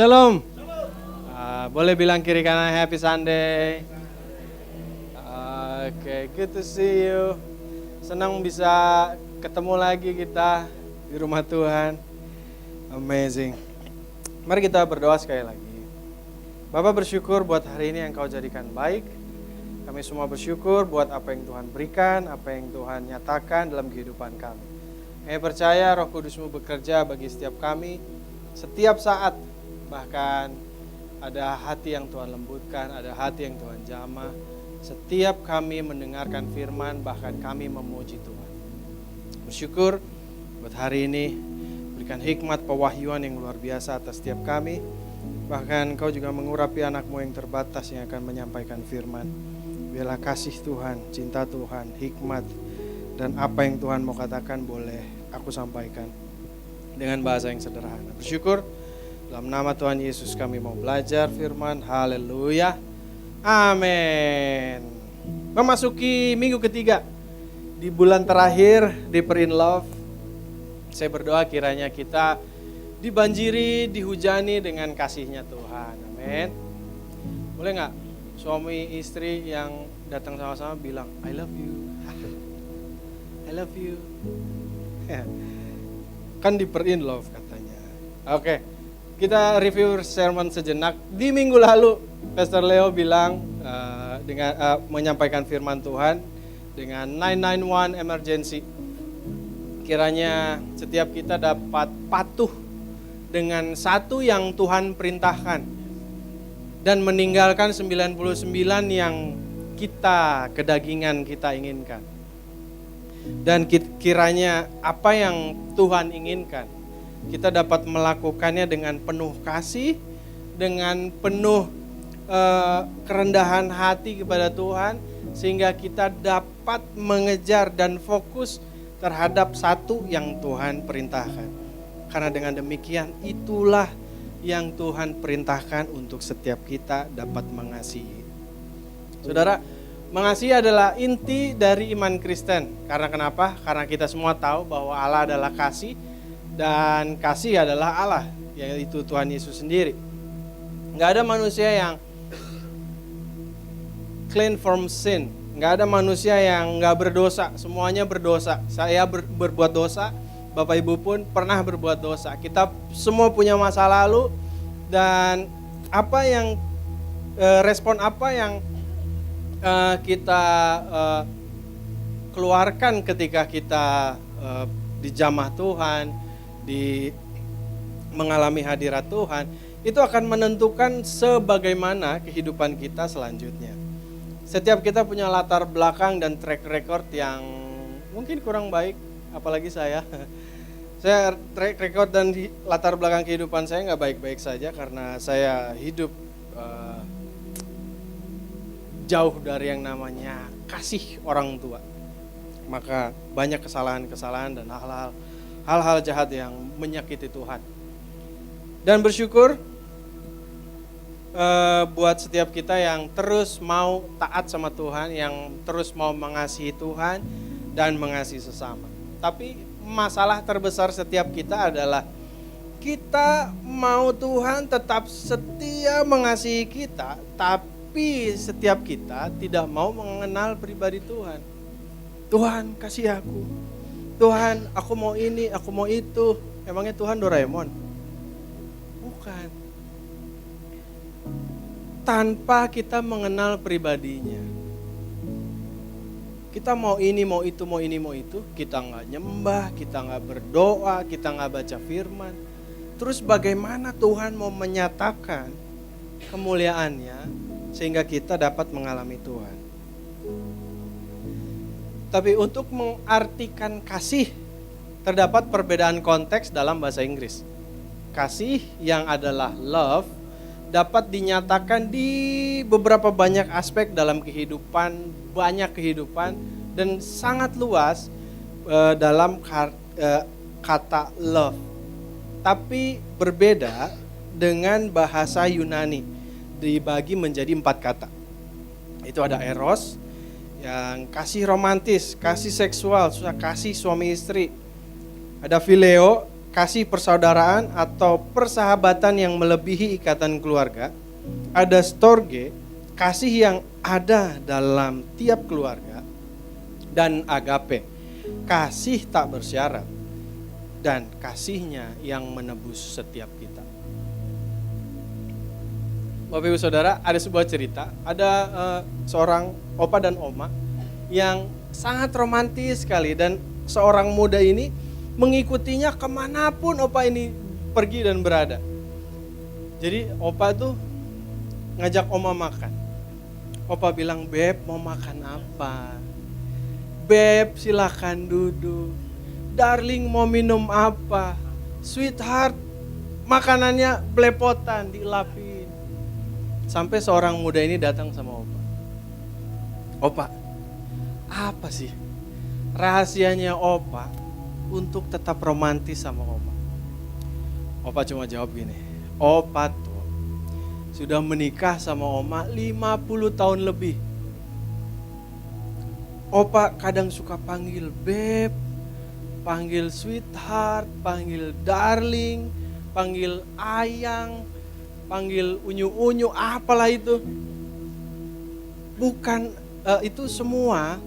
Shalom. Boleh bilang kiri kanan happy Sunday. Oke, good to see you. Senang bisa ketemu lagi kita di rumah Tuhan. Amazing. Mari kita berdoa sekali lagi. Bapak bersyukur buat hari ini yang Kau jadikan baik. Kami semua bersyukur buat apa yang Tuhan berikan, apa yang Tuhan nyatakan dalam kehidupan kami. Kami percaya Roh Kudus-Mu bekerja bagi setiap kami, setiap saat. Bahkan ada hati yang Tuhan lembutkan, ada hati yang Tuhan jamah. Setiap kami mendengarkan firman, bahkan kami memuji Tuhan. Bersyukur buat hari ini, berikan hikmat pewahyuan yang luar biasa atas setiap kami. Bahkan Kau juga mengurapi anak-Mu yang terbatas yang akan menyampaikan firman. Biarlah kasih Tuhan, cinta Tuhan, hikmat, dan apa yang Tuhan mau katakan boleh aku sampaikan dengan bahasa yang sederhana. Bersyukur. Dalam nama Tuhan Yesus kami mau belajar firman. Haleluya. Amin. Memasuki minggu ketiga di bulan terakhir di In Love. Saya berdoa kiranya kita dibanjiri, dihujani dengan kasih-Nya Tuhan. Amin. Boleh gak suami istri yang datang sama-sama bilang I love you. I love you. Kan di In Love katanya. Oke. Kita review sermon sejenak. Di minggu lalu, Pastor Leo bilang menyampaikan firman Tuhan dengan 991 emergency. Kiranya setiap kita dapat patuh dengan satu yang Tuhan perintahkan dan meninggalkan 99 yang kita kedagingan kita inginkan. Dan kiranya apa yang Tuhan inginkan kita dapat melakukannya dengan penuh kasih, dengan penuh kerendahan hati kepada Tuhan, sehingga kita dapat mengejar dan fokus terhadap satu yang Tuhan perintahkan. Karena dengan demikian itulah yang Tuhan perintahkan untuk setiap kita dapat mengasihi. Saudara, mengasihi adalah inti dari iman Kristen. Karena kenapa? Karena kita semua tahu bahwa Allah adalah kasih. Dan kasih adalah Allah, yaitu Tuhan Yesus sendiri. Gak ada manusia yang clean from sin. Gak ada manusia yang gak berdosa, semuanya berdosa. Saya berbuat dosa, Bapak Ibu pun pernah berbuat dosa. Kita semua punya masa lalu. Dan apa yang respon apa yang kita keluarkan ketika kita dijamah Tuhan, mengalami hadirat Tuhan, itu akan menentukan sebagaimana kehidupan kita selanjutnya. Setiap kita punya latar belakang dan track record yang mungkin kurang baik, apalagi saya. Saya track record dan latar belakang kehidupan saya nggak baik-baik saja karena saya hidup jauh dari yang namanya kasih orang tua. Maka banyak kesalahan-kesalahan dan hal-hal jahat yang menyakiti Tuhan. Dan bersyukur buat setiap kita yang terus mau taat sama Tuhan, yang terus mau mengasihi Tuhan dan mengasihi sesama. Tapi masalah terbesar setiap kita adalah kita mau Tuhan tetap setia mengasihi kita, tapi setiap kita tidak mau mengenal pribadi Tuhan. Tuhan kasih aku. Tuhan, aku mau ini, aku mau itu. Emangnya Tuhan Doraemon? Bukan. Tanpa kita mengenal pribadinya. Kita mau ini, mau itu, mau ini, mau itu. Kita gak nyembah, kita gak berdoa, kita gak baca firman. Terus bagaimana Tuhan mau menyatakan kemuliaannya sehingga kita dapat mengalami Tuhan. Tapi untuk mengartikan kasih, terdapat perbedaan konteks dalam bahasa Inggris. Kasih yang adalah love dapat dinyatakan di beberapa banyak aspek dalam kehidupan, banyak kehidupan, dan sangat luas dalam kata love. Tapi berbeda dengan bahasa Yunani, dibagi menjadi 4 kata. Itu ada eros, yang kasih romantis, kasih seksual, kasih suami istri. Ada phileo, kasih persaudaraan atau persahabatan yang melebihi ikatan keluarga. Ada storge, kasih yang ada dalam tiap keluarga. Dan agape, kasih tak bersyarat. Dan kasihnya yang menebus setiap kita. Bapak Ibu Saudara, ada sebuah cerita, ada seorang opa dan oma yang sangat romantis sekali, dan seorang muda ini mengikutinya kemanapun opa ini pergi dan berada. Jadi opa tuh ngajak oma makan. Opa bilang, "Beb, mau makan apa? Beb, silakan duduk. Darling, mau minum apa? Sweetheart, makanannya belepotan, dilapin." Sampai seorang muda ini datang sama opa. "Opa, apa sih rahasianya opa untuk tetap romantis sama oma?" Opa cuma jawab gini, "Opa tuh sudah menikah sama oma 50 tahun lebih. Opa kadang suka panggil beb, panggil sweetheart, panggil darling, panggil ayang, panggil unyu-unyu, apalah itu. Bukan itu semua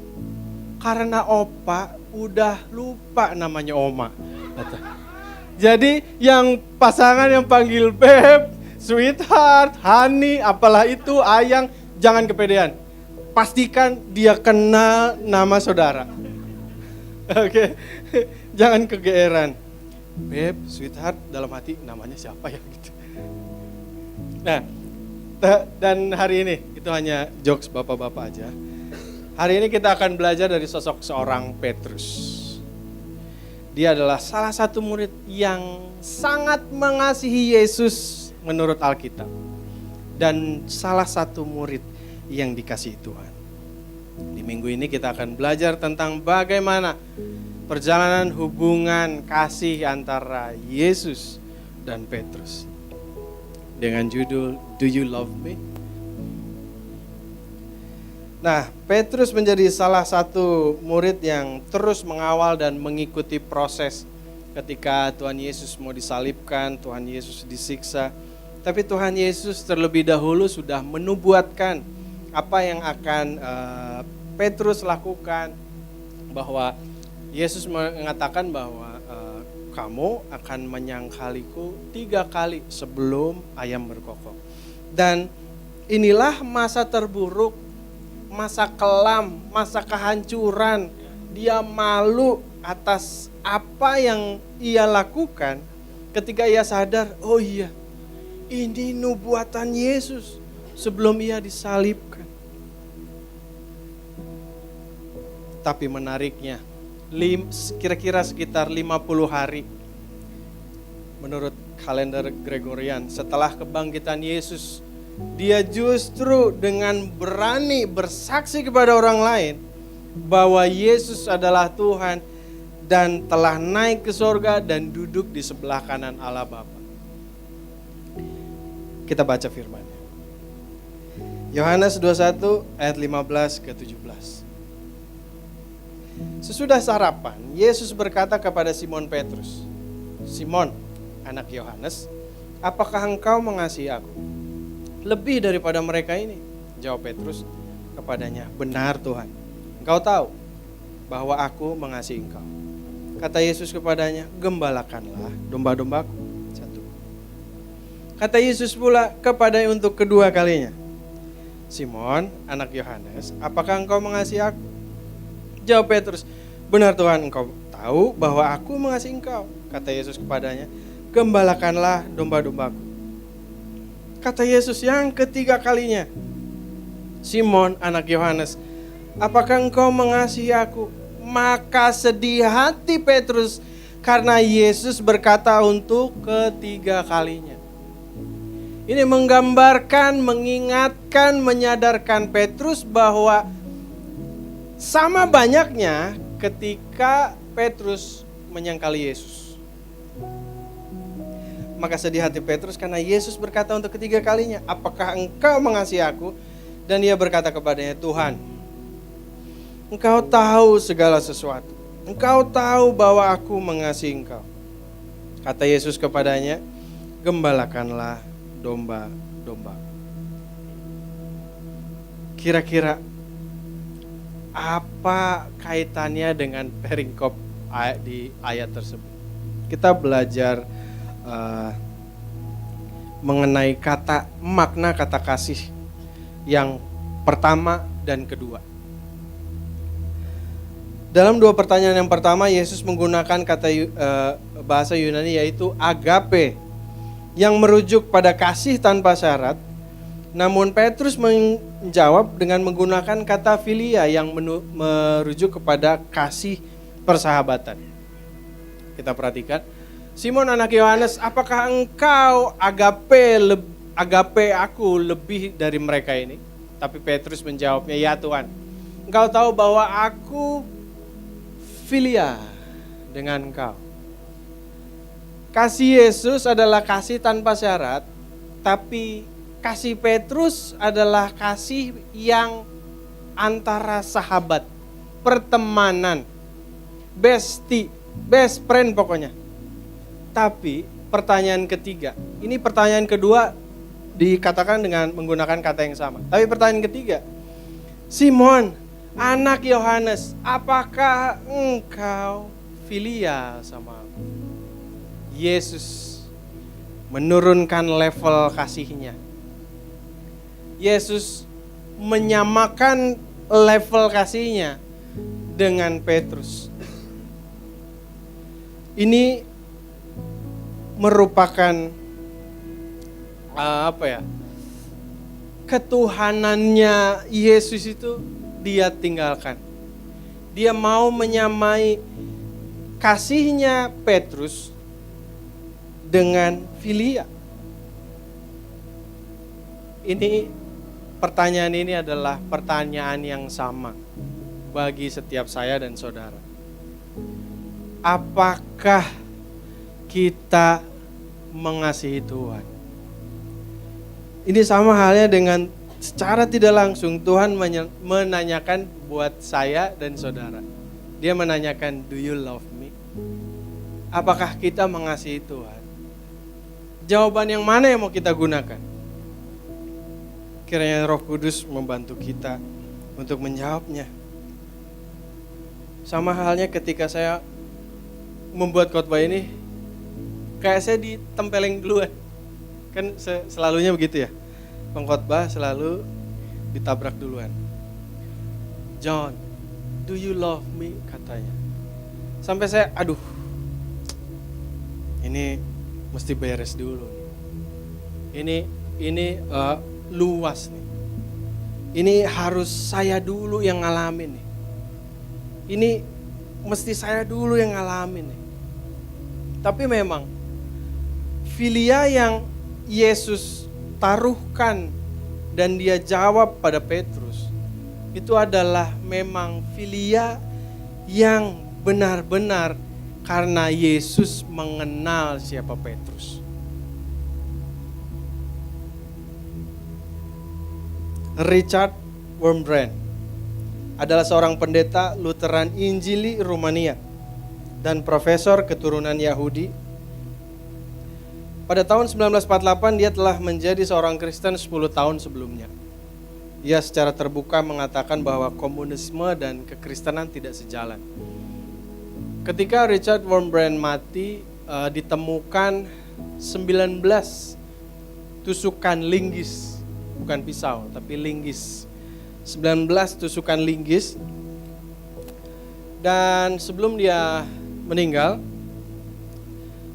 karena opa udah lupa namanya oma." Jadi yang pasangan yang panggil beb, sweetheart, honey, apalah itu, ayang, jangan kepedean. Pastikan dia kenal nama saudara. Oke, jangan kegeeran. Beb, sweetheart, dalam hati namanya siapa ya gitu. Nah, dan hari ini, itu hanya jokes bapak-bapak aja. Hari ini kita akan belajar dari sosok seorang Petrus. Dia adalah salah satu murid yang sangat mengasihi Yesus menurut Alkitab. Dan salah satu murid yang dikasihi Tuhan. Di minggu ini kita akan belajar tentang bagaimana perjalanan hubungan kasih antara Yesus dan Petrus. Dengan judul Do You Love Me? Nah, Petrus menjadi salah satu murid yang terus mengawal dan mengikuti proses ketika Tuhan Yesus mau disalibkan, Tuhan Yesus disiksa. Tapi Tuhan Yesus terlebih dahulu sudah menubuatkan apa yang akan Petrus lakukan, bahwa Yesus mengatakan bahwa kamu akan menyangkaliku 3 kali sebelum ayam berkokok. Dan inilah masa terburuk, masa kelam, masa kehancuran. Dia malu atas apa yang ia lakukan ketika ia sadar, oh iya, ini nubuatan Yesus sebelum ia disalibkan. Tapi menariknya, kira-kira sekitar 50 hari menurut kalender Gregorian setelah kebangkitan Yesus, dia justru dengan berani bersaksi kepada orang lain bahwa Yesus adalah Tuhan dan telah naik ke sorga dan duduk di sebelah kanan Allah Bapa. Kita baca firman-Nya. Yohanes 21 ayat 15 ke 17. Sesudah sarapan, Yesus berkata kepada Simon Petrus, "Simon, anak Yohanes, apakah engkau mengasihi aku lebih daripada mereka ini?" Jawab Petrus kepadanya, "Benar Tuhan, engkau tahu bahwa aku mengasihi engkau." Kata Yesus kepadanya, "Gembalakanlah domba-dombaku." 1. Kata Yesus pula kepadanya untuk kedua kalinya, "Simon, anak Yohanes, apakah engkau mengasihi aku?" Jawab Petrus, "Benar Tuhan, engkau tahu bahwa aku mengasihi engkau." Kata Yesus kepadanya, "Gembalakanlah domba-dombaku." Kata Yesus yang ketiga kalinya, "Simon, anak Yohanes, apakah engkau mengasihi aku?" Maka sedih hati Petrus karena Yesus berkata untuk ketiga kalinya. Ini menggambarkan, mengingatkan, menyadarkan Petrus bahwa sama banyaknya ketika Petrus menyangkali Yesus. Maka sedih hati Petrus karena Yesus berkata untuk ketiga kalinya, "Apakah engkau mengasihi aku?" Dan ia berkata kepadanya, "Tuhan, engkau tahu segala sesuatu. Engkau tahu bahwa aku mengasihi engkau." Kata Yesus kepadanya, gembalakanlah domba-domba. Kira-kira apa kaitannya dengan perikop di ayat tersebut? Kita belajar mengenai makna kata kasih yang pertama dan kedua. Dalam dua pertanyaan yang pertama, Yesus menggunakan kata bahasa Yunani yaitu agape, yang merujuk pada kasih tanpa syarat. Namun Petrus menjawab dengan menggunakan kata philia yang merujuk kepada kasih persahabatan. Kita perhatikan, Simon anak Yohanes, apakah engkau agape aku lebih dari mereka ini? Tapi Petrus menjawabnya, ya Tuhan, engkau tahu bahwa aku philia dengan engkau. Kasih Yesus adalah kasih tanpa syarat, tapi kasih Petrus adalah kasih yang antara sahabat, pertemanan, best friend pokoknya. Tapi pertanyaan ketiga, ini pertanyaan kedua dikatakan dengan menggunakan kata yang sama. Tapi pertanyaan ketiga, Simon, anak Yohanes, apakah engkau philia sama aku? Yesus menurunkan level kasihnya. Yesus menyamakan level kasihnya dengan Petrus. Ini merupakan ketuhanannya Yesus itu dia tinggalkan. Dia mau menyamai kasihnya Petrus dengan philia. Ini pertanyaan ini adalah pertanyaan yang sama bagi setiap saya dan saudara. Apakah kita mengasihi Tuhan? Ini sama halnya dengan secara tidak langsung Tuhan menanyakan buat saya dan saudara. Dia menanyakan, do you love me? Apakah kita mengasihi Tuhan? Jawaban yang mana yang mau kita gunakan? Kiranya Roh Kudus membantu kita untuk menjawabnya. Sama halnya ketika saya membuat khotbah ini, kayak saya ditempeleng duluan. Kan selalunya begitu ya. Pengkhotbah selalu ditabrak duluan. John, do you love me? Katanya. Sampai saya, ini mesti beres dulu. Ini luas nih. Ini harus saya dulu yang ngalamin nih. Ini mesti saya dulu yang ngalamin nih. Tapi memang philia yang Yesus taruhkan dan dia jawab pada Petrus itu adalah memang philia yang benar-benar karena Yesus mengenal siapa Petrus. Richard Wurmbrand adalah seorang pendeta Lutheran Injili Rumania dan profesor keturunan Yahudi. Pada tahun 1948 dia telah menjadi seorang Kristen 10 tahun sebelumnya. Ia secara terbuka mengatakan bahwa komunisme dan kekristenan tidak sejalan. Ketika Richard Wurmbrand mati, ditemukan 19 tusukan linggis, bukan pisau, tapi linggis. 19 tusukan linggis. Dan sebelum dia meninggal,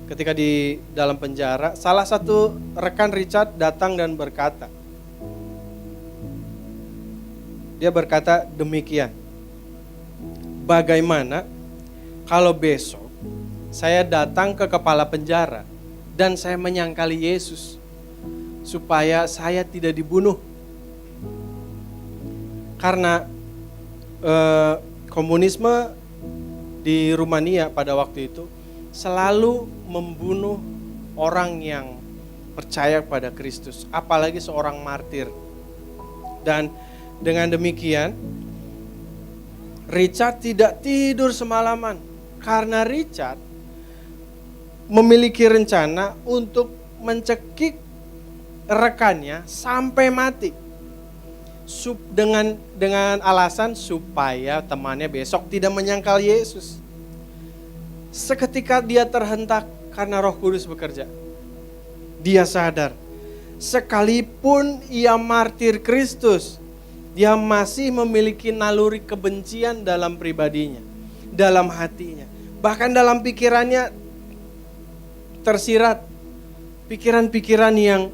ketika di dalam penjara, salah satu rekan Richard datang dan berkata, dia berkata demikian, bagaimana kalau besok saya datang ke kepala penjara dan saya menyangkali Yesus supaya saya tidak dibunuh? Karena komunisme di Rumania pada waktu itu selalu membunuh orang yang percaya pada Kristus, apalagi seorang martir. Dan dengan demikian Richard tidak tidur semalaman karena Richard memiliki rencana untuk mencekik rekannya sampai mati. Dengan alasan supaya temannya besok tidak menyangkal Yesus. Seketika dia terhentak karena Roh Kudus bekerja. Dia sadar, sekalipun ia martir Kristus, dia masih memiliki naluri kebencian dalam pribadinya, dalam hatinya. Bahkan dalam pikirannya tersirat pikiran-pikiran yang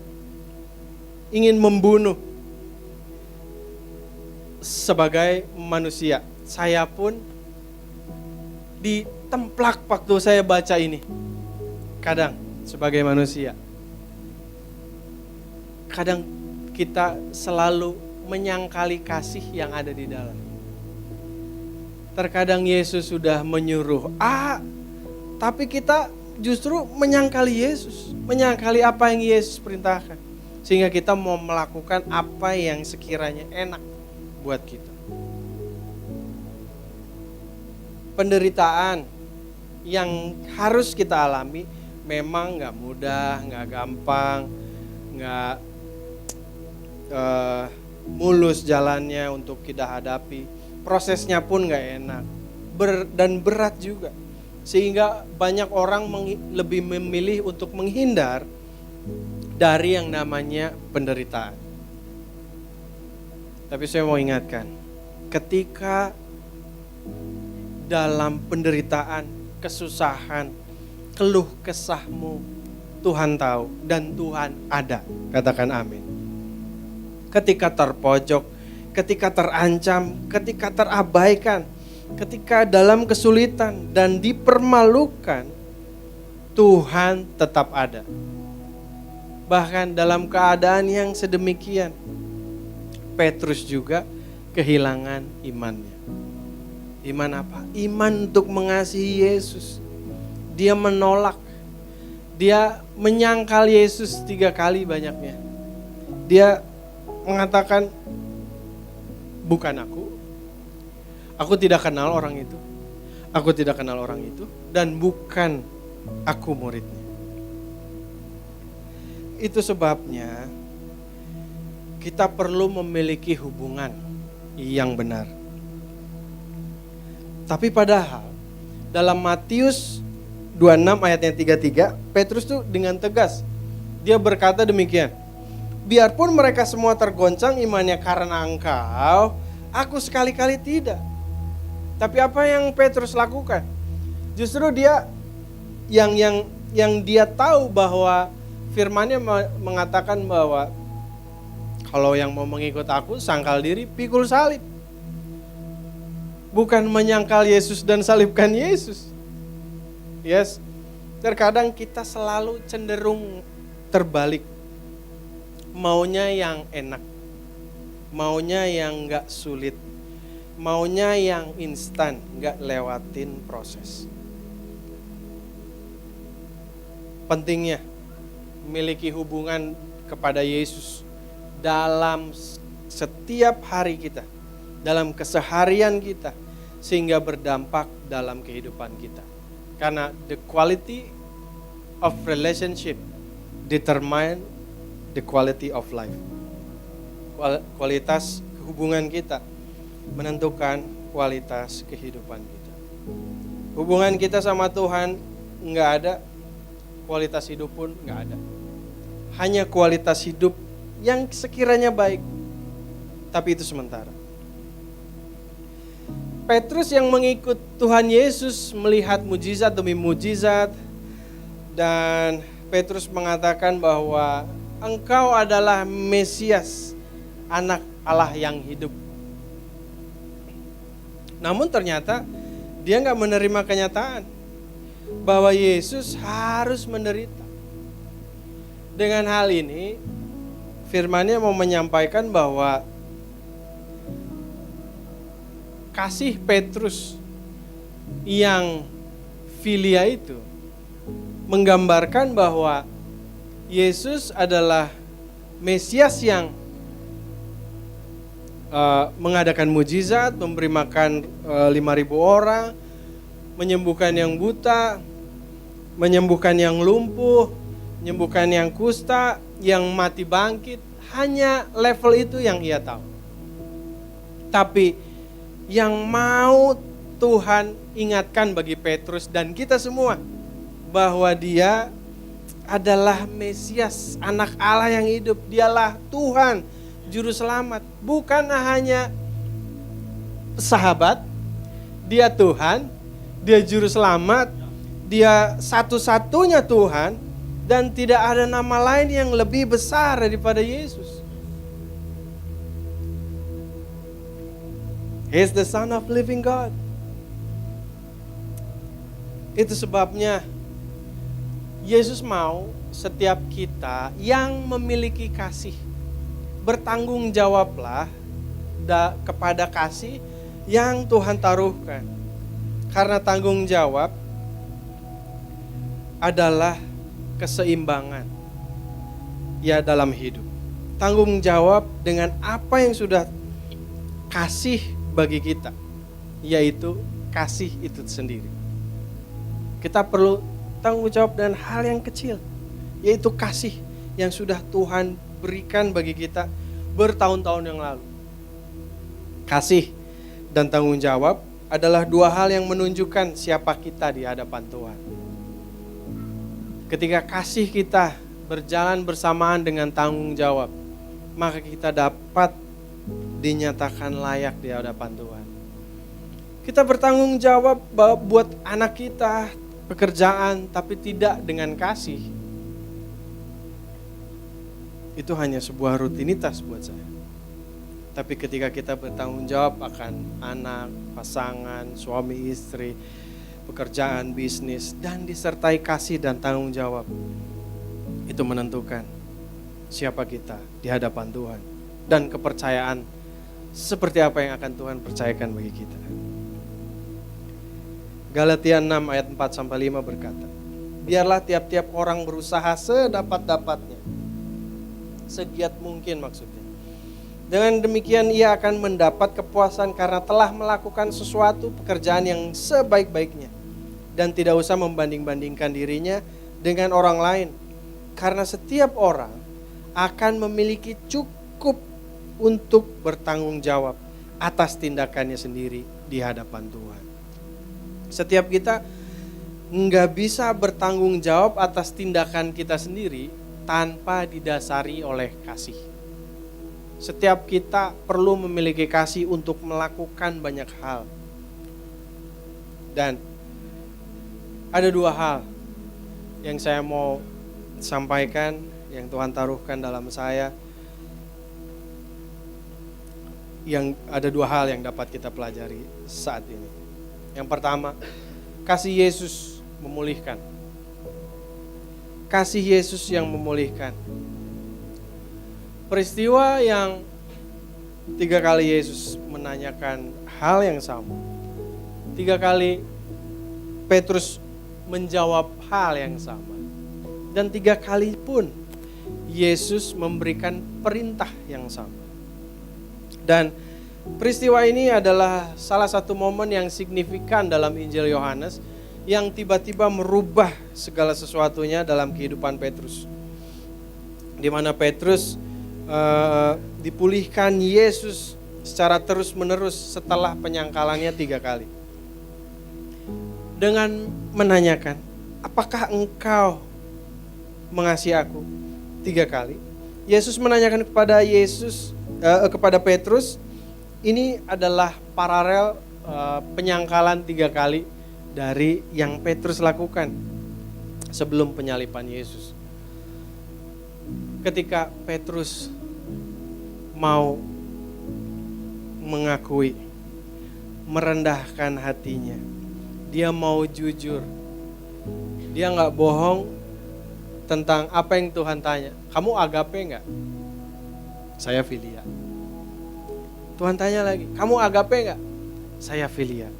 ingin membunuh. Sebagai manusia, saya pun ditemplak waktu saya baca ini. Kadang sebagai manusia, kadang kita selalu menyangkali kasih yang ada di dalam. Terkadang Yesus sudah menyuruh A, tapi kita justru menyangkali Yesus, menyangkali apa yang Yesus perintahkan. Sehingga kita mau melakukan apa yang sekiranya enak buat kita. Penderitaan yang harus kita alami memang gak mudah, gak gampang, gak mulus jalannya untuk kita hadapi. Prosesnya pun gak enak dan berat juga. Sehingga banyak orang lebih memilih untuk menghindar dari yang namanya penderitaan. Tapi saya mau ingatkan, ketika dalam penderitaan, kesusahan, keluh kesahmu, Tuhan tahu dan Tuhan ada. Katakan amin. Ketika terpojok, ketika terancam, ketika terabaikan, ketika dalam kesulitan dan dipermalukan, Tuhan tetap ada. Bahkan dalam keadaan yang sedemikian, Petrus juga kehilangan imannya. Iman apa? Iman untuk mengasihi Yesus. Dia menolak. Dia menyangkal Yesus 3 kali banyaknya. Dia mengatakan, bukan aku. Aku tidak kenal orang itu. Aku tidak kenal orang itu. Dan bukan aku muridnya. Itu sebabnya kita perlu memiliki hubungan yang benar. Tapi padahal dalam Matius 26 ayatnya 33, Petrus tuh dengan tegas dia berkata demikian. Biarpun mereka semua tergoncang imannya karena engkau, aku sekali-kali tidak. Tapi apa yang Petrus lakukan? Justru dia yang dia tahu bahwa firman-Nya mengatakan bahwa kalau yang mau mengikut aku, sangkal diri, pikul salib. Bukan menyangkal Yesus dan salibkan Yesus. Yes, terkadang kita selalu cenderung terbalik. Maunya yang enak. Maunya yang gak sulit. Maunya yang instan, gak lewatin proses. Pentingnya memiliki hubungan kepada Yesus dalam setiap hari kita, dalam keseharian kita, sehingga berdampak dalam kehidupan kita. Karena the quality of relationship determine the quality of life. Kualitas hubungan kita menentukan kualitas kehidupan kita. Hubungan kita sama Tuhan nggak ada, kualitas hidup pun nggak ada. Hanya kualitas hidup yang sekiranya baik, tapi itu sementara. Petrus yang mengikut Tuhan Yesus melihat mujizat demi mujizat, dan Petrus mengatakan bahwa engkau adalah Mesias, anak Allah yang hidup. Namun ternyata dia gak menerima kenyataan bahwa Yesus harus menderita. Dengan hal ini, firman-Nya mau menyampaikan bahwa kasih Petrus yang filia itu menggambarkan bahwa Yesus adalah Mesias yang mengadakan mujizat, memberi makan 5.000 orang, menyembuhkan yang buta, menyembuhkan yang lumpuh, menyembuhkan yang kusta, yang mati bangkit. Hanya level itu yang ia tahu. Tapi yang mau Tuhan ingatkan bagi Petrus dan kita semua, bahwa dia adalah Mesias, anak Allah yang hidup. Dialah Tuhan, Juru Selamat. Bukan hanya sahabat, dia Tuhan, dia Juru Selamat, dia satu-satunya Tuhan, dan tidak ada nama lain yang lebih besar daripada Yesus. He is the Son of Living God. Itu sebabnya Yesus mau setiap kita yang memiliki kasih, bertanggung jawablah kepada kasih yang Tuhan taruhkan. Karena tanggung jawab adalah keseimbangan ya dalam hidup. Tanggung jawab dengan apa yang sudah kasih bagi kita, yaitu kasih itu sendiri. Kita perlu tanggung jawab dengan hal yang kecil, yaitu kasih yang sudah Tuhan berikan bagi kita bertahun-tahun yang lalu. Kasih dan tanggung jawab adalah dua hal yang menunjukkan siapa kita di hadapan Tuhan. Ketika kasih kita berjalan bersamaan dengan tanggung jawab, maka kita dapat dinyatakan layak di hadapan Tuhan. Kita bertanggung jawab buat anak kita, pekerjaan, tapi tidak dengan kasih. Itu hanya sebuah rutinitas buat saya. Tapi ketika kita bertanggung jawab akan anak, pasangan, suami, istri, pekerjaan, bisnis, dan disertai kasih dan tanggung jawab, itu menentukan siapa kita di hadapan Tuhan. Dan kepercayaan seperti apa yang akan Tuhan percayakan bagi kita. Galatia 6 ayat 4-5 berkata, biarlah tiap-tiap orang berusaha sedapat-dapatnya, segiat mungkin maksudnya. Dengan demikian ia akan mendapat kepuasan karena telah melakukan sesuatu pekerjaan yang sebaik-baiknya. Dan tidak usah membanding-bandingkan dirinya dengan orang lain. Karena setiap orang akan memiliki cukup untuk bertanggung jawab atas tindakannya sendiri di hadapan Tuhan. Setiap kita nggak bisa bertanggung jawab atas tindakan kita sendiri tanpa didasari oleh kasih. Setiap kita perlu memiliki kasih untuk melakukan banyak hal. Dan ada dua hal yang saya mau sampaikan, yang Tuhan taruhkan dalam saya. Yang ada dua hal yang dapat kita pelajari saat ini. Yang pertama, kasih Yesus memulihkan. Kasih Yesus yang memulihkan. Peristiwa yang 3 kali Yesus menanyakan hal yang sama. 3 kali Petrus menjawab hal yang sama. Dan 3 kali pun Yesus memberikan perintah yang sama. Dan peristiwa ini adalah salah satu momen yang signifikan dalam Injil Yohanes yang tiba-tiba merubah segala sesuatunya dalam kehidupan Petrus. Di mana Petrus dipulihkan Yesus secara terus-menerus setelah penyangkalannya 3 kali. Dengan menanyakan, apakah engkau mengasihi aku? 3 kali. Yesus menanyakan kepada Petrus, ini adalah paralel penyangkalan 3 kali dari yang Petrus lakukan sebelum penyaliban Yesus. Ketika Petrus mau mengakui, merendahkan hatinya, dia mau jujur, dia gak bohong tentang apa yang Tuhan tanya. Kamu agape gak? Saya filia. Tuhan tanya lagi, kamu agape gak? Saya filia.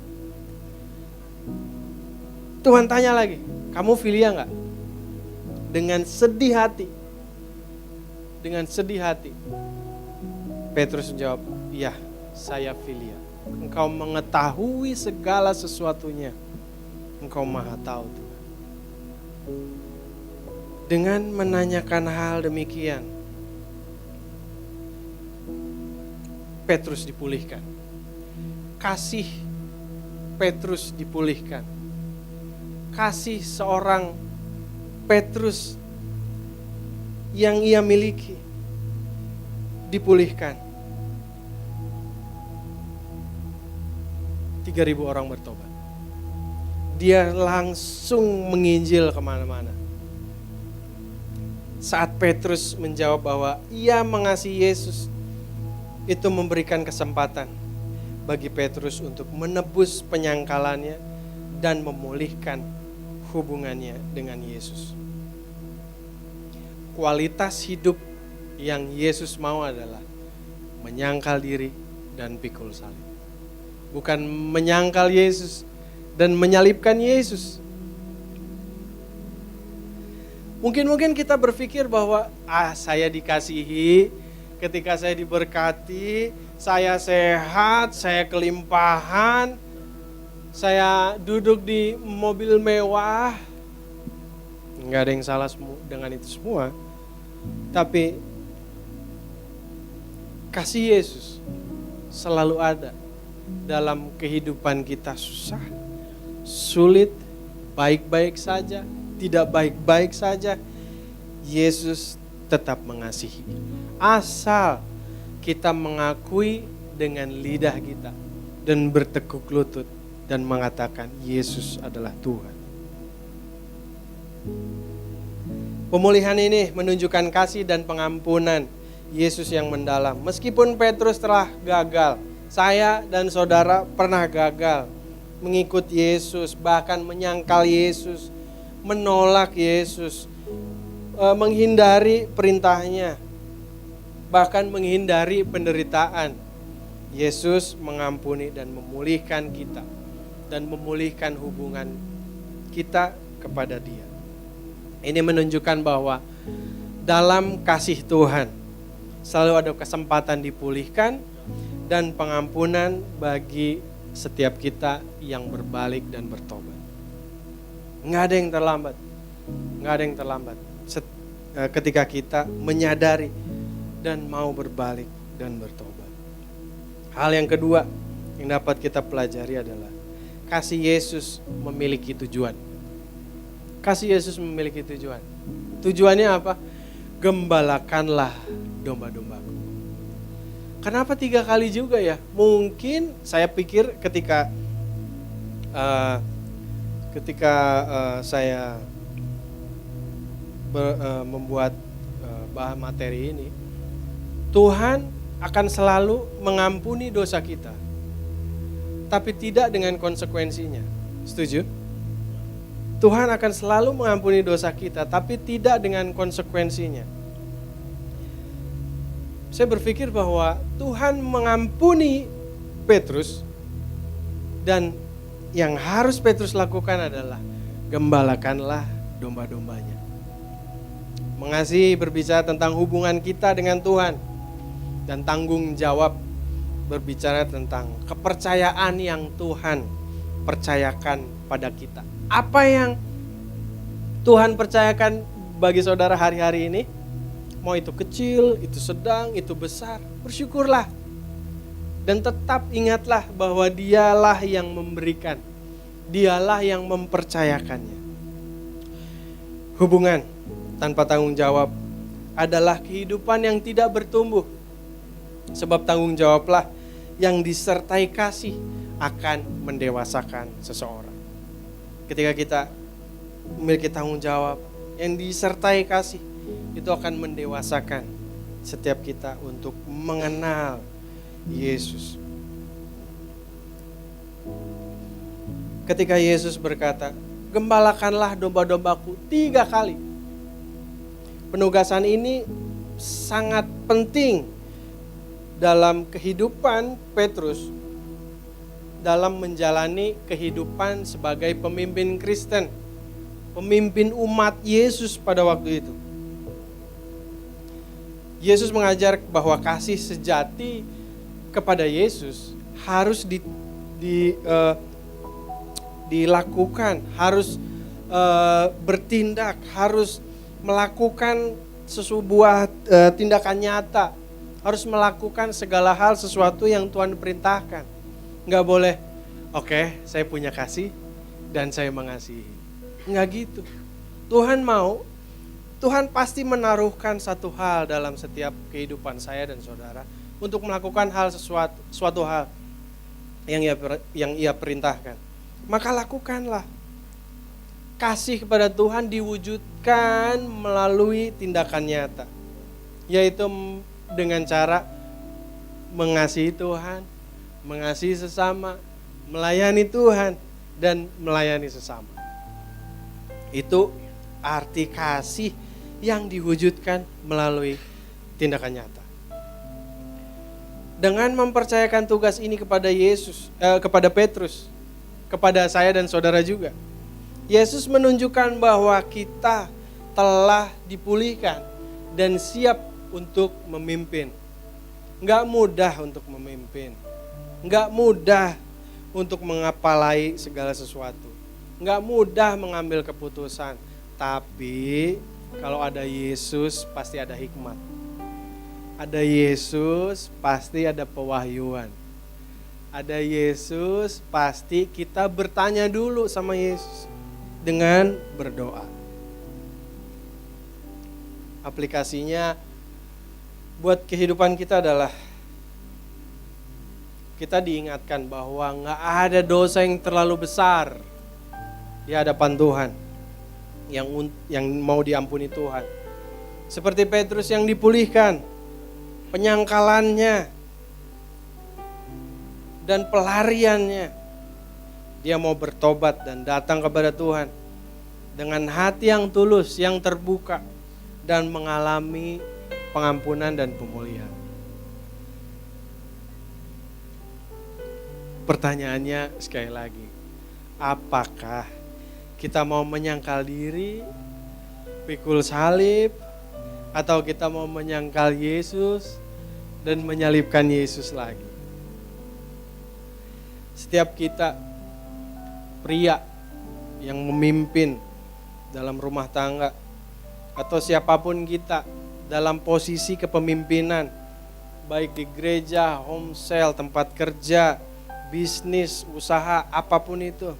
Tuhan tanya lagi, kamu filia gak? Dengan sedih hati. Dengan sedih hati. Petrus menjawab, iya, saya filia. Engkau mengetahui segala sesuatunya. Engkau maha tahu Tuhan. Dengan menanyakan hal demikian, Petrus dipulihkan. Kasih Petrus dipulihkan. Kasih seorang Petrus yang ia miliki dipulihkan. 3.000 orang bertobat. Dia langsung menginjil kemana-mana. Saat Petrus menjawab bahwa ia mengasihi Yesus, itu memberikan kesempatan bagi Petrus untuk menebus penyangkalannya dan memulihkan hubungannya dengan Yesus. Kualitas hidup yang Yesus mau adalah menyangkal diri dan pikul salib. Bukan menyangkal Yesus dan menyalibkan Yesus. Mungkin kita berpikir bahwa saya dikasihi, ketika saya diberkati, saya sehat, saya kelimpahan, saya duduk di mobil mewah. Enggak ada yang salah dengan itu semua. Tapi kasih Yesus selalu ada dalam kehidupan kita susah, sulit, baik-baik saja, tidak baik-baik saja, Yesus tetap mengasihi. Asal kita mengakui dengan lidah kita dan bertekuk lutut dan mengatakan Yesus adalah Tuhan. Pemulihan ini menunjukkan kasih dan pengampunan Yesus yang mendalam. Meskipun Petrus telah gagal, saya dan saudara pernah gagal mengikut Yesus, bahkan menyangkal Yesus, menolak Yesus, menghindari perintahnya, bahkan menghindari penderitaan. Yesus mengampuni dan memulihkan kita dan memulihkan hubungan kita kepada Dia. Ini menunjukkan bahwa dalam kasih Tuhan selalu ada kesempatan dipulihkan dan pengampunan bagi setiap kita yang berbalik dan bertobat. Nggak ada yang terlambat. Nggak ada yang terlambat ketika kita menyadari dan mau berbalik dan bertobat. Hal yang kedua yang dapat kita pelajari adalah kasih Yesus memiliki tujuan. Kasih Yesus memiliki tujuan. Tujuannya apa? Gembalakanlah domba-dombaku. Kenapa 3 kali juga ya? Mungkin saya pikir ketika saya membuat bahan materi ini, Tuhan akan selalu mengampuni dosa kita, tapi tidak dengan konsekuensinya. Setuju? Tuhan akan selalu mengampuni dosa kita, tapi tidak dengan konsekuensinya. Saya berpikir bahwa Tuhan mengampuni Petrus, dan yang harus Petrus lakukan adalah gembalakanlah domba-dombanya. Mengasihi berbicara tentang hubungan kita dengan Tuhan, dan tanggung jawab berbicara tentang kepercayaan yang Tuhan percayakan pada kita. Apa yang Tuhan percayakan bagi saudara hari-hari ini, mau itu kecil, itu sedang, itu besar, bersyukurlah. Dan tetap ingatlah bahwa Dialah yang memberikan, Dialah yang mempercayakannya. Hubungan tanpa tanggung jawab adalah kehidupan yang tidak bertumbuh. Sebab tanggung jawablah yang disertai kasih akan mendewasakan seseorang. Ketika kita memiliki tanggung jawab yang disertai kasih, itu akan mendewasakan setiap kita untuk mengenal Yesus. Ketika Yesus berkata, gembalakanlah domba-dombaku 3 kali. Penugasan ini sangat penting dalam kehidupan Petrus, dalam menjalani kehidupan sebagai pemimpin Kristen, pemimpin umat Yesus pada waktu itu. Yesus mengajar bahwa kasih sejati kepada Yesus harus dilakukan, harus bertindak, harus melakukan sebuah tindakan nyata, harus melakukan segala hal sesuatu yang Tuhan perintahkan. Nggak boleh, oke, saya punya kasih dan saya mengasihi. Nggak gitu. Tuhan pasti menaruhkan satu hal dalam setiap kehidupan saya dan saudara untuk melakukan suatu hal yang ia perintahkan. Maka lakukanlah. Kasih kepada Tuhan diwujudkan melalui tindakan nyata, yaitu dengan cara mengasihi Tuhan, mengasihi sesama, melayani Tuhan, dan melayani sesama. Itu arti kasih yang diwujudkan melalui tindakan nyata. Dengan mempercayakan tugas ini kepada kepada Petrus, kepada saya dan saudara juga, Yesus menunjukkan bahwa kita telah dipulihkan dan siap untuk memimpin. Enggak mudah untuk memimpin. Enggak mudah untuk mengapalai segala sesuatu. Enggak mudah mengambil keputusan. Tapi kalau ada Yesus pasti ada hikmat. Ada Yesus pasti ada pewahyuan. Ada Yesus pasti kita bertanya dulu sama Yesus dengan berdoa. Aplikasinya buat kehidupan kita adalah kita diingatkan bahwa gak ada dosa yang terlalu besar di hadapan Tuhan yang mau diampuni Tuhan. Seperti Petrus yang dipulihkan penyangkalannya dan pelariannya. Dia mau bertobat dan datang kepada Tuhan dengan hati yang tulus, yang terbuka, dan mengalami pengampunan dan pemulihan. Pertanyaannya sekali lagi, apakah kita mau menyangkal diri, pikul salib, atau kita mau menyangkal Yesus dan menyalibkan Yesus lagi? Setiap kita pria yang memimpin dalam rumah tangga atau siapapun kita dalam posisi kepemimpinan, baik di gereja, home cell, tempat kerja, bisnis, usaha, apapun itu,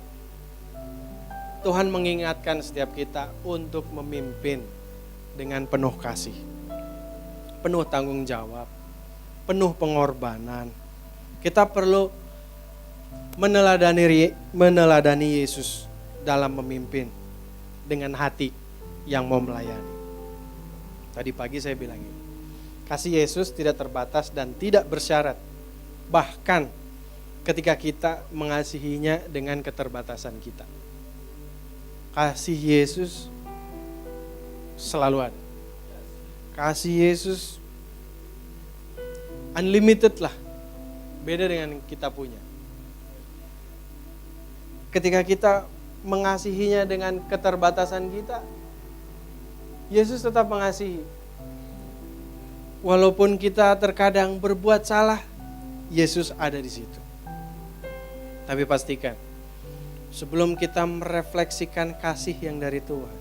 Tuhan mengingatkan setiap kita untuk memimpin dengan penuh kasih, penuh tanggung jawab, penuh pengorbanan. Kita perlu meneladani Yesus dalam memimpin dengan hati yang mau melayani. Tadi pagi saya bilang ini, kasih Yesus tidak terbatas dan tidak bersyarat. Bahkan ketika kita mengasihinya dengan keterbatasan kita. Kasih Yesus selalu ada. Kasih Yesus unlimited lah. Beda dengan kita punya. Ketika kita mengasihinya dengan keterbatasan kita, Yesus tetap mengasihi. Walaupun kita terkadang berbuat salah, Yesus ada di situ. Tapi pastikan, sebelum kita merefleksikan kasih yang dari Tuhan,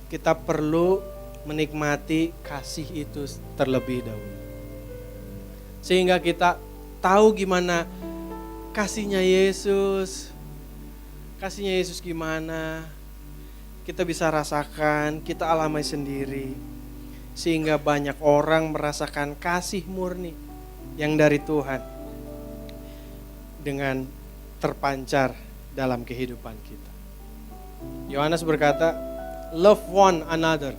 kita perlu menikmati kasih itu terlebih dahulu. Sehingga kita tahu gimana kasihnya Yesus. Kasihnya Yesus gimana, kita bisa rasakan, kita alami sendiri. Sehingga banyak orang merasakan kasih murni yang dari Tuhan dengan terpancar dalam kehidupan kita. Yohanes berkata, love one another.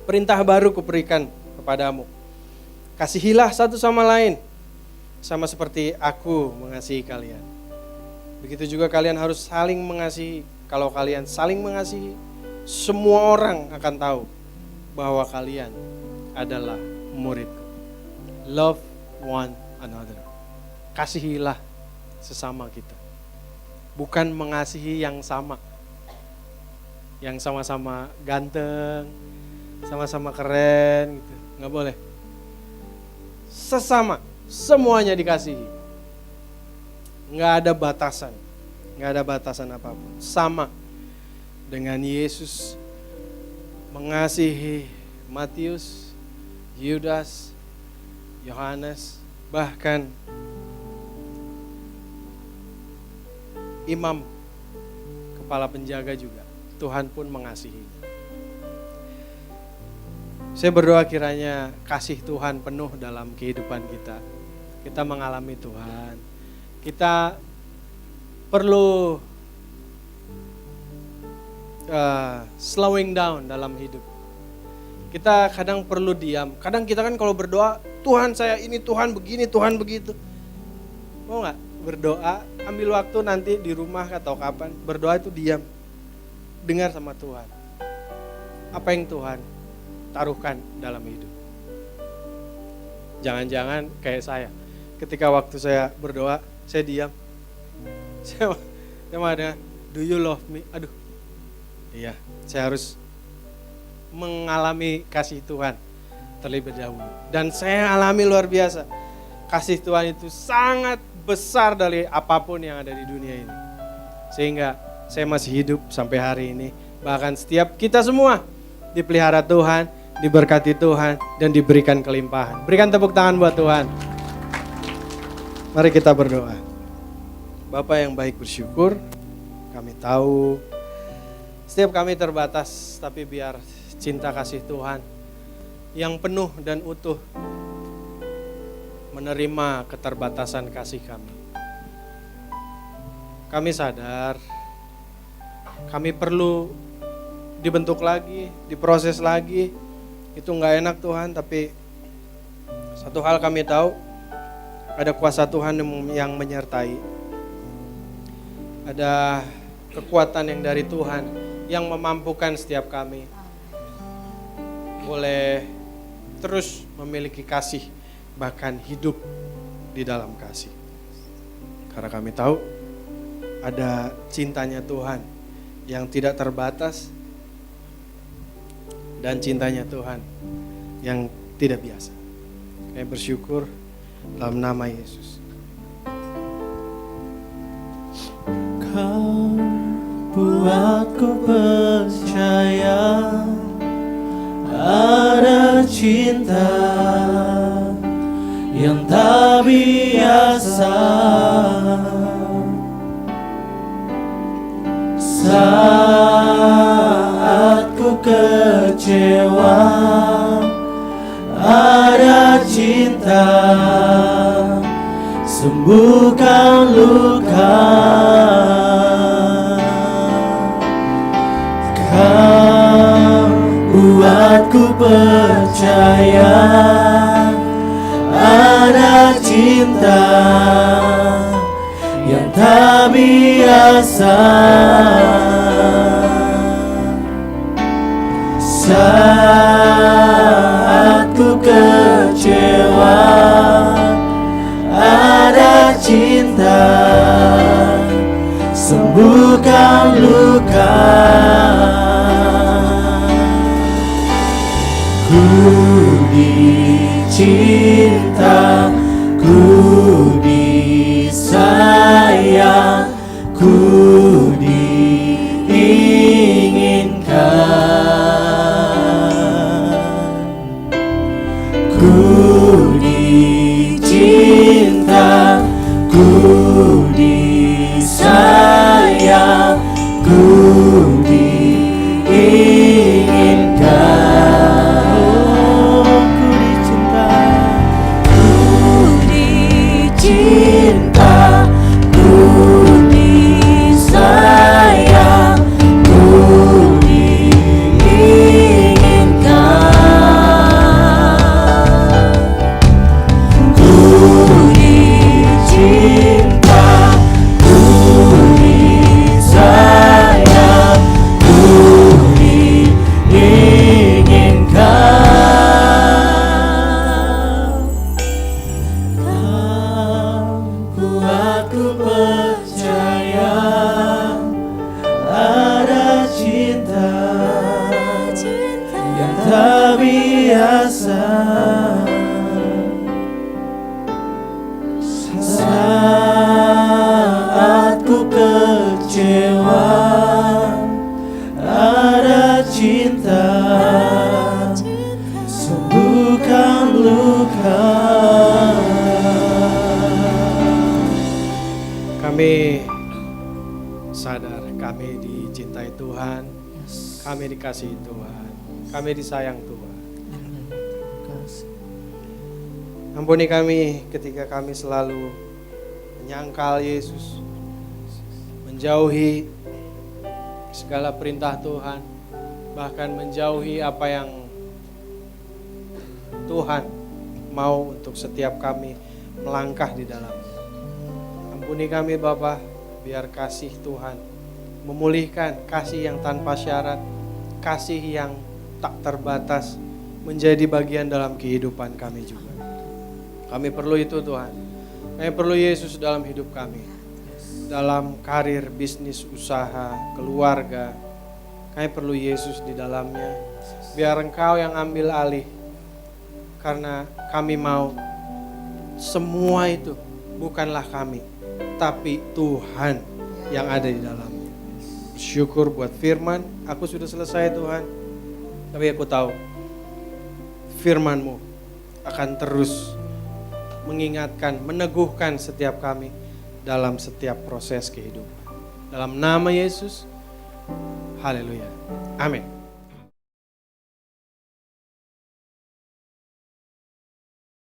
Perintah baru kuberikan kepadamu. Kasihilah satu sama lain, sama seperti aku mengasihi kalian. Begitu juga kalian harus saling mengasihi. Kalau kalian saling mengasihi, semua orang akan tahu bahwa kalian adalah muridku. Love one another. Kasihilah sesama kita. Bukan mengasihi yang sama. Yang sama-sama ganteng, sama-sama keren gitu. Nggak boleh. Sesama, semuanya dikasihi. Nggak ada batasan, Gak ada batasan apapun. Sama dengan Yesus mengasihi Matius, Yudas, Yohanes, bahkan imam kepala penjaga juga. Tuhan pun mengasihinya. Saya berdoa kiranya kasih Tuhan penuh dalam kehidupan kita. Kita mengalami Tuhan. Kita perlu slowing down dalam hidup. Kita kadang perlu diam. Kadang kita kan kalau berdoa, Tuhan saya ini, Tuhan begini, Tuhan begitu. Mau gak berdoa, ambil waktu nanti di rumah atau kapan, berdoa itu diam. Dengar sama Tuhan. Apa yang Tuhan taruhkan dalam hidup. Jangan-jangan kayak saya. Ketika waktu saya berdoa, saya diam. Saya ada, do you love me? Aduh, iya, saya harus mengalami kasih Tuhan terlebih dahulu. Dan saya alami luar biasa. Kasih Tuhan itu sangat besar dari apapun yang ada di dunia ini. Sehingga saya masih hidup sampai hari ini. Bahkan setiap kita semua dipelihara Tuhan, diberkati Tuhan, dan diberikan kelimpahan. Berikan tepuk tangan buat Tuhan. Mari kita berdoa. Bapa yang baik, bersyukur, kami tahu setiap kami terbatas, tapi biar cinta kasih Tuhan yang penuh dan utuh menerima keterbatasan kasih kami. Kami sadar, kami perlu dibentuk lagi, diproses lagi. Itu gak enak Tuhan, tapi satu hal kami tahu, ada kuasa Tuhan yang menyertai. Ada kekuatan yang dari Tuhan yang memampukan setiap kami boleh terus memiliki kasih, bahkan hidup di dalam kasih. Karena kami tahu ada cintanya Tuhan yang tidak terbatas dan cintanya Tuhan yang tidak biasa. Kami bersyukur dalam nama Yesus. Kau buatku percaya ada cinta yang tak biasa. Saat ku kecewa, ada cinta sembuhkan luka. Kau buatku percaya ada cinta yang tak biasa. Saat ku kecewa, ada cinta sembuhkan luka. Ku dicinta, ku disayang, ku diinginkan. Ku dicinta, ku disayang, ku diinginkan. Cinta, ku disayang, ku diinginkan. Ku dicinta, ku disayang, ku diinginkan. Kami sadar kami dicintai Tuhan, kami dikasihi Tuhan, kami disayang Tuhan. Ampuni kami ketika kami selalu menyangkal Yesus, menjauhi segala perintah Tuhan, bahkan menjauhi apa yang Tuhan mau untuk setiap kami melangkah di dalamnya. Ampuni kami Bapa, biar kasih Tuhan memulihkan, kasih yang tanpa syarat, kasih yang tak terbatas menjadi bagian dalam kehidupan kami juga. Kami perlu itu Tuhan. Kami perlu Yesus dalam hidup kami. Dalam karir, bisnis, usaha, keluarga. Kami perlu Yesus di dalamnya. Biar Engkau yang ambil alih. Karena kami mau semua itu bukanlah kami, tapi Tuhan yang ada di dalamnya. Bersyukur buat firman. Aku sudah selesai Tuhan. Tapi aku tahu firman-Mu akan terus mengingatkan, meneguhkan setiap kami dalam setiap proses kehidupan. Dalam nama Yesus, haleluya. Amin.